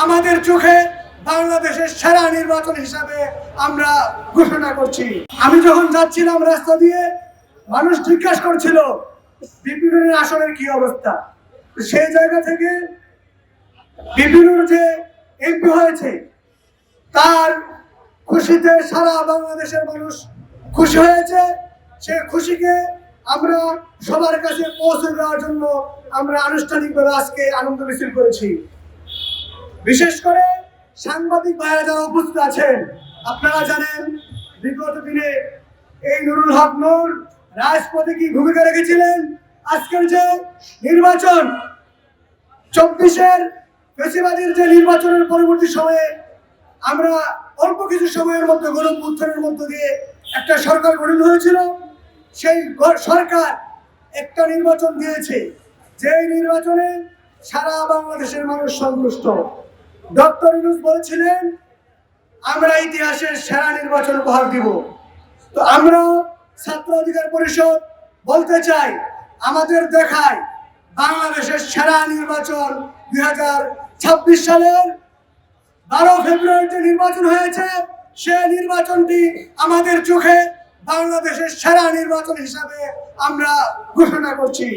আমাদের চোখে বাংলাদেশের সেরা নির্বাচন হিসাবে আমরা ঘোষণা করছি। আমি যখন যাচ্ছিলাম রাস্তা দিয়ে, মানুষ জিজ্ঞাসা করছিল বিপিনুরের আসনের কি অবস্থা। সেই জায়গা থেকে বিপিনুর যে এমপি হয়েছে তার খুশিতে সারা বাংলাদেশের মানুষ খুশি হয়েছে। সে খুশিকে আমরা সবার কাছে পৌঁছে দেওয়ার জন্য আমরা আনুষ্ঠানিকভাবে আজকে আনন্দ মিছিল করেছি। বিশেষ করে সাংবাদিক ভাইরা যারা উপস্থিত আছেন, আপনারা জানেন বিগত দিনে এই নুরুল হক নূর রাজপথে কি ভূমিকা রেখেছিলেন। আজকের যে নির্বাচন 24-এর ফেসিবাদীর যে নির্বাচনের পরবর্তী সময়ে আমরা অল্প কিছু সময়ের মধ্যে গণঅভ্যুত্থানের মধ্য দিয়ে একটা সরকার গঠিত হয়েছিল। সেই সরকার একটা নির্বাচন দিয়েছে, যে নির্বাচনে সারা বাংলাদেশের মানুষ সন্তুষ্ট। ডক্টর ইউনূস বলেছিলেন আমরা ইতিহাসের সেরা নির্বাচন উপহার দিব। তো আমরা ছাত্র অধিকার পরিষদ বলতে চাই, আমাদের দেখায় বাংলাদেশের সেরা নির্বাচন 2026 সালের 12 ফেব্রুয়ারি যে নির্বাচন হয়েছে, সে নির্বাচনটি আমাদের চোখে বাংলাদেশের সেরা নির্বাচন হিসাবে আমরা ঘোষণা করছি।